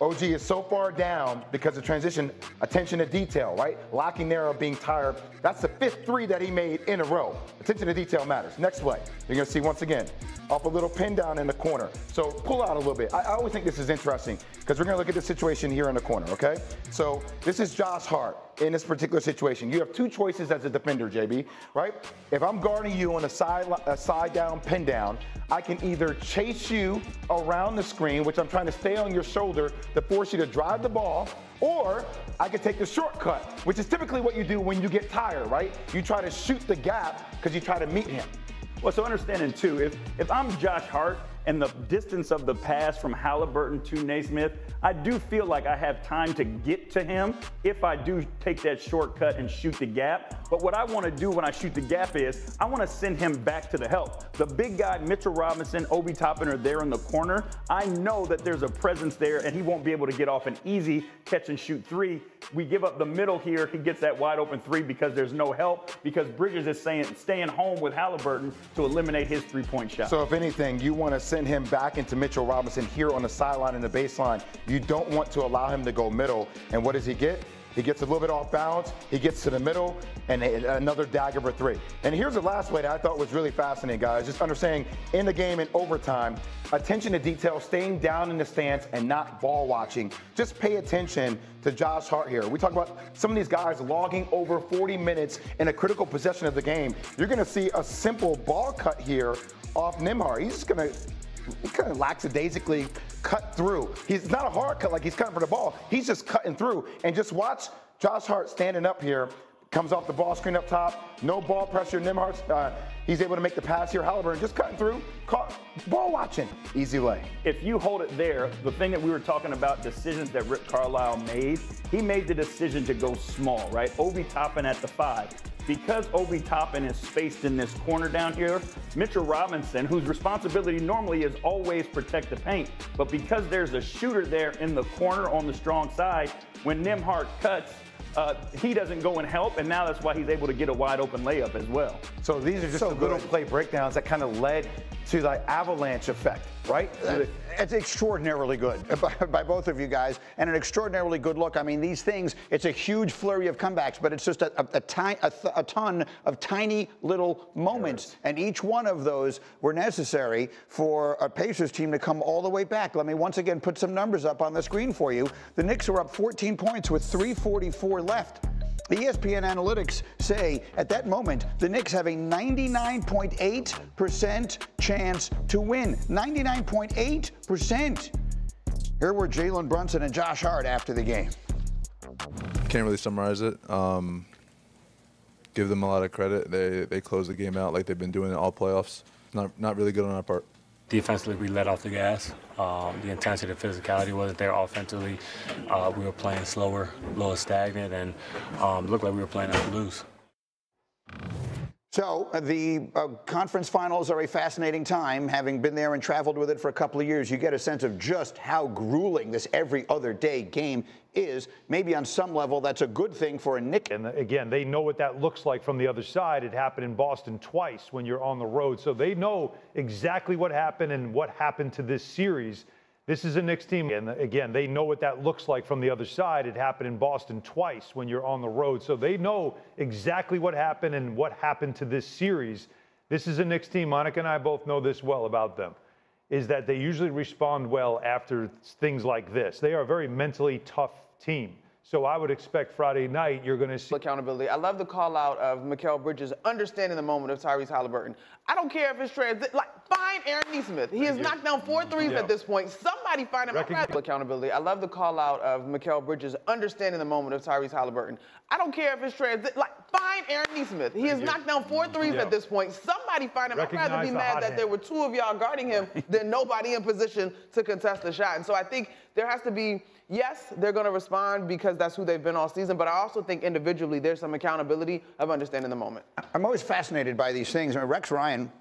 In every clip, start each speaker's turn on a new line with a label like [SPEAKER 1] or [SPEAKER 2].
[SPEAKER 1] OG is so far down because of transition, attention to detail, right? Locking there or being tired. That's the 5th three that he made in a row. Attention to detail matters. Next play, you're going to see once again, off a little pin down in the corner. So pull out a little bit. I always think this is interesting because we're going to look at the situation here in the corner, okay? So this is Josh Hart in this particular situation. You have two choices as a defender, JB, right? If I'm guarding you on a side down, pin down, I can either chase you around the screen, which I'm trying to stay on your shoulder to force you to drive the ball, or I can take the shortcut, which is typically what you do when you get tired, right? You try to shoot the gap because you try to meet him.
[SPEAKER 2] Well, so understanding too, if I'm Josh Hart and the distance of the pass from Halliburton to Naismith, I do feel like I have time to get to him if I do take that shortcut and shoot the gap. But what I want to do when I shoot the gap is I want to send him back to the help. The big guy, Mitchell Robinson, Obi Toppin are there in the corner. I know that there's a presence there and he won't be able to get off an easy catch and shoot three. We give up the middle here. He gets that wide open three because there's no help, because Bridges is staying home with Halliburton to eliminate his three-point shot.
[SPEAKER 1] So if anything, you want to send him back into Mitchell Robinson here on the sideline in the baseline. You don't want to allow him to go middle. And what does he get? He gets a little bit off balance. He gets to the middle and another dagger for three. And here's the last way that I thought was really fascinating, guys. Just understanding in the game in overtime, attention to detail, staying down in the stance and not ball watching. Just pay attention to Josh Hart here. We talk about some of these guys logging over 40 minutes in a critical possession of the game. You're going to see a simple ball cut here off Nembhard. He's just going to kind of lackadaisically cut through. He's not a hard cut like he's cutting for the ball. He's just cutting through. And just watch Josh Hart standing up here. Comes off the ball screen up top. No ball pressure. Nembhard, he's able to make the pass here. Halliburton just cutting through. Ball watching. Easy lay.
[SPEAKER 2] If you hold it there, the thing that we were talking about, decisions that Rick Carlisle made, he made the decision to go small, right? Obi Toppin at the 5. Because Obi Toppin is spaced in this corner down here, Mitchell Robinson, whose responsibility normally is always protect the paint, but because there's a shooter there in the corner on the strong side, when Nembhard cuts, he doesn't go and help, and now that's why he's able to get a wide open layup as well.
[SPEAKER 1] So these are just the little play breakdowns that kind of led to the avalanche effect, right?
[SPEAKER 3] It's extraordinarily good by both of you guys, and an extraordinarily good look. I mean, these things, it's a huge flurry of comebacks, but it's just a ton of tiny little moments, and each one of those were necessary for a Pacers team to come all the way back. Let me once again put some numbers up on the screen for you. The Knicks were up 14 points with 3:44 left. ESPN analytics say at that moment, the Knicks have a 99.8% chance to win. 99.8%. Here were Jalen Brunson and Josh Hart after the game.
[SPEAKER 4] Can't really summarize it. Give them a lot of credit. They closed the game out like they've been doing it all playoffs. Not really good on our part.
[SPEAKER 5] Defensively, we let off the gas. The intensity, the physicality wasn't there. Offensively, we were playing slower, a little stagnant, and looked like we were playing out to lose.
[SPEAKER 3] So the conference finals are a fascinating time. Having been there and traveled with it for a couple of years, you get a sense of just how grueling this every other day game is. Maybe on some level, that's a good thing for a Knicks.
[SPEAKER 6] And again, they know what that looks like from the other side. It happened in Boston twice when you're on the road. So they know exactly what happened and what happened to this series. This is a Knicks team, and again, they know what that looks like from the other side. It happened in Boston twice when you're on the road, so they know exactly what happened and what happened to this series. This is a Knicks team. Monica and I both know this well about them, is that they usually respond well after things like this. They are a very mentally tough team. So I would expect Friday night you're going to see
[SPEAKER 7] accountability. I love the call out of Mikal Bridges understanding the moment of Tyrese Halliburton. I don't care if it's find Aaron Nesmith. He has knocked down 4 threes at this point. Somebody find him. Accountability. I love the call out of Mikal Bridges understanding the moment of Tyrese Halliburton. I don't care if it's find Aaron Nesmith. He has knocked down 4 threes at this point. Somebody find him. I'd rather be mad that there were 2 of y'all guarding him than nobody in position to contest the shot. And so I think there has to be, yes, they're going to respond because that's who they've been all season, but I also think individually there's some accountability of understanding the moment.
[SPEAKER 3] I'm always fascinated by these things. I mean, Rex Ryan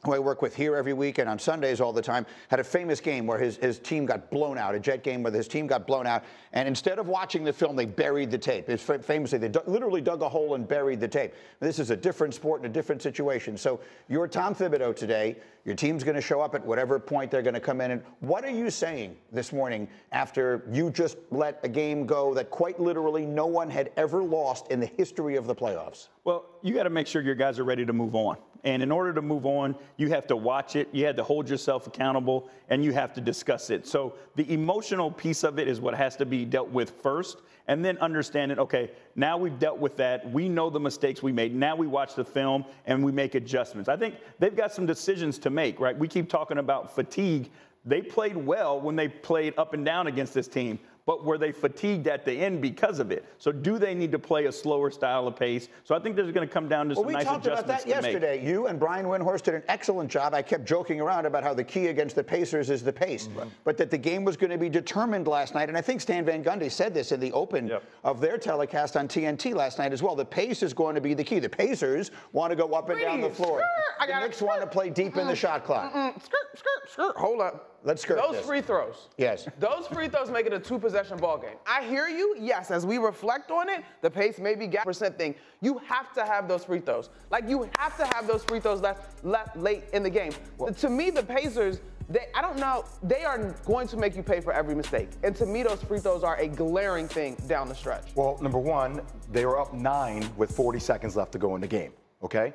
[SPEAKER 3] who I work with here every week and on Sundays all the time, had a famous game where his team got blown out, a Jet game where his team got blown out, and instead of watching the film, they buried the tape. It's famously, they literally dug a hole and buried the tape. This is a different sport and a different situation. So you're Tom Thibodeau today. Your team's going to show up at whatever point they're going to come in. And what are you saying this morning after you just let a game go that quite literally no one had ever lost in the history of the playoffs?
[SPEAKER 2] Well, you got to make sure your guys are ready to move on. And in order to move on, you have to watch it, you have to hold yourself accountable, and you have to discuss it. So the emotional piece of it is what has to be dealt with first, and then understanding, okay, now we've dealt with that. We know the mistakes we made. Now we watch the film, and we make adjustments. I think they've got some decisions to make, right? We keep talking about fatigue. They played well when they played up and down against this team, but were they fatigued at the end because of it? So do they need to play a slower style of pace? So I think there's going to come down to some nice adjustments to make.
[SPEAKER 3] We talked about that yesterday. You and Brian Windhorst did an excellent job. I kept joking around about how the key against the Pacers is the pace, but that the game was going to be determined last night. And I think Stan Van Gundy said this in the open of their telecast on TNT last night as well. The pace is going to be the key. The Pacers want to go up and down the floor. The Knicks want to play deep in the shot clock.
[SPEAKER 7] Skirt. Hold up.
[SPEAKER 3] Let's skirt
[SPEAKER 7] those free throws.
[SPEAKER 3] Yes.
[SPEAKER 7] Those free throws make it a two-possession ball game. I hear you. Yes, as we reflect on it, the pace maybe gap percent thing. You have to have those free throws. Like you have to have those free throws left late in the game. Well, to me, the Pacers, I don't know, they are going to make you pay for every mistake. And to me, those free throws are a glaring thing down the stretch.
[SPEAKER 1] Well, number one, they were up 9 with 40 seconds left to go in the game. Okay.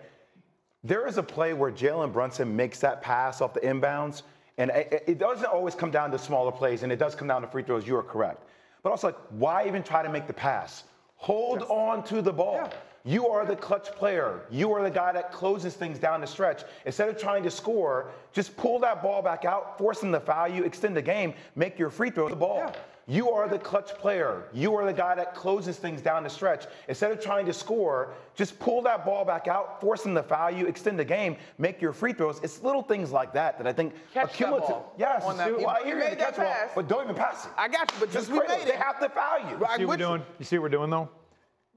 [SPEAKER 1] There is a play where Jalen Brunson makes that pass off the inbounds. And it doesn't always come down to smaller plays, and it does come down to free throws. You are correct. But also, like, why even try to make the pass? Hold on to the ball. Yeah. You are the clutch player. You are the guy that closes things down the stretch. Instead of trying to score, just pull that ball back out, force them to foul you, extend the game, make your free throw the ball. Yeah. You are the clutch player. You are the guy that closes things down the stretch. Instead of trying to score, just pull that ball back out, force them to foul you, extend the game, make your free throws. It's little things like that that I think accumulative.
[SPEAKER 7] Yes,
[SPEAKER 1] I hear you catch the ball, but don't even pass it.
[SPEAKER 7] I got you, but just
[SPEAKER 1] they have to foul you.
[SPEAKER 6] You see what we're doing? You see what we're doing though?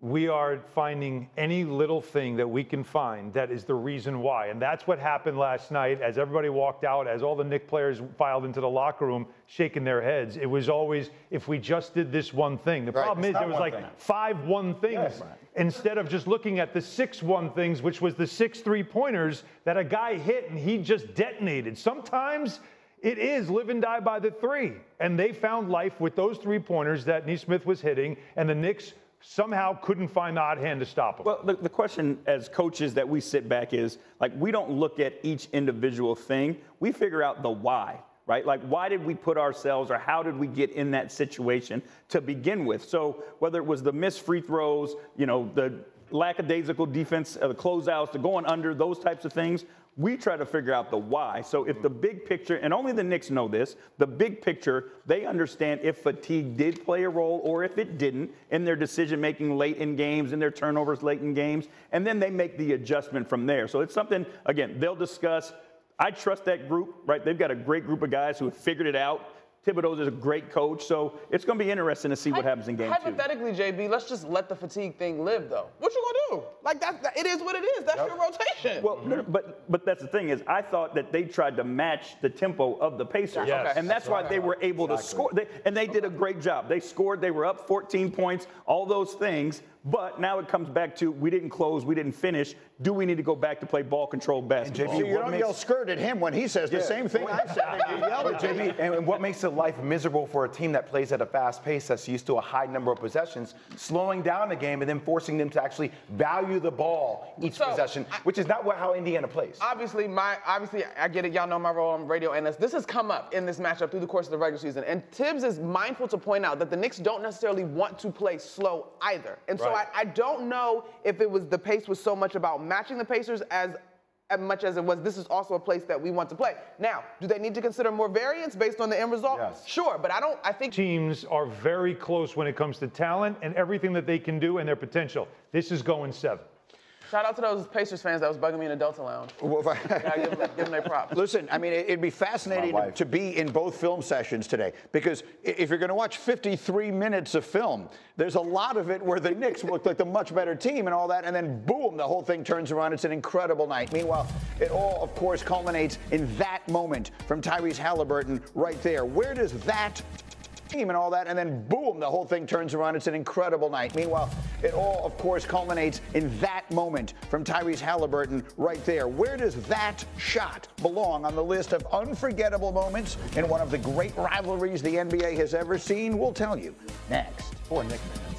[SPEAKER 6] We are finding any little thing that we can find that is the reason why. And that's what happened last night as everybody walked out, as all the Knicks players filed into the locker room shaking their heads. It was always, if we just did this one thing. The problem is there was like 5 one things instead of just looking at the 6 one things, which was the 6 3-pointers that a guy hit and he just detonated. Sometimes it is live and die by the 3. And they found life with those 3-pointers that Nesmith was hitting, and the Knicks somehow couldn't find the odd hand to stop them.
[SPEAKER 2] Well, the question as coaches that we sit back is, like, we don't look at each individual thing. We figure out the why, right? Like, why did we put ourselves, or how did we get in that situation to begin with? So whether it was the missed free throws, you know, the lackadaisical defense, the closeouts, the going under, those types of things, we try to figure out the why. So if the big picture, and only the Knicks know this, the big picture, they understand if fatigue did play a role or if it didn't in their decision-making late in games, in their turnovers late in games, and then they make the adjustment from there. So it's something, again, they'll discuss. I trust that group, right? They've got a great group of guys who have figured it out. Thibodeau is a great coach, so it's going to be interesting to see what happens in game 2.
[SPEAKER 7] Hypothetically, JB, let's just let the fatigue thing live, though. What you gonna do? Like it is what it is. That's your rotation.
[SPEAKER 2] Well, but that's the thing is, I thought that they tried to match the tempo of the Pacers, and that's why they were able to score. They did a great job. They scored. They were up 14 points. All those things. But now it comes back to, we didn't close, we didn't finish. Do we need to go back to play ball control basketball?
[SPEAKER 3] So you don't yell skirt at him when he says the same thing I said. And you yell at
[SPEAKER 1] JB, and what makes it life miserable for a team that plays at a fast pace, that's used to a high number of possessions, slowing down the game and then forcing them to actually value the ball each possession, which is not how Indiana plays.
[SPEAKER 7] Obviously, I get it. Y'all know my role on radio analyst. This has come up in this matchup through the course of the regular season, and Tibbs is mindful to point out that the Knicks don't necessarily want to play slow either. And so I don't know if it was the pace was so much about matching the Pacers as much as it was, this is also a place that we want to play. Now, do they need to consider more variance based on the end result?
[SPEAKER 1] Yes.
[SPEAKER 7] Sure, but I think
[SPEAKER 6] teams are very close when it comes to talent and everything that they can do and their potential. This is going 7.
[SPEAKER 7] Shout out to those Pacers fans that was bugging me in the Delta Lounge.
[SPEAKER 3] Well,
[SPEAKER 7] Give them their props.
[SPEAKER 3] Listen, I mean, it'd be fascinating to be in both film sessions today, because if you're going to watch 53 minutes of film, there's a lot of it where the Knicks look like the much better team and all that, and then boom, the whole thing turns around. It's an incredible night. Meanwhile, it all, of course, culminates in that moment from Tyrese Halliburton right there. Where does that team and all that, and then boom, the whole thing turns around. It's an incredible night. Meanwhile, it all, of course, culminates in that moment from Tyrese Halliburton right there. Where does that shot belong on the list of unforgettable moments in one of the great rivalries the NBA has ever seen? We'll tell you next.
[SPEAKER 1] Poor Nick, man.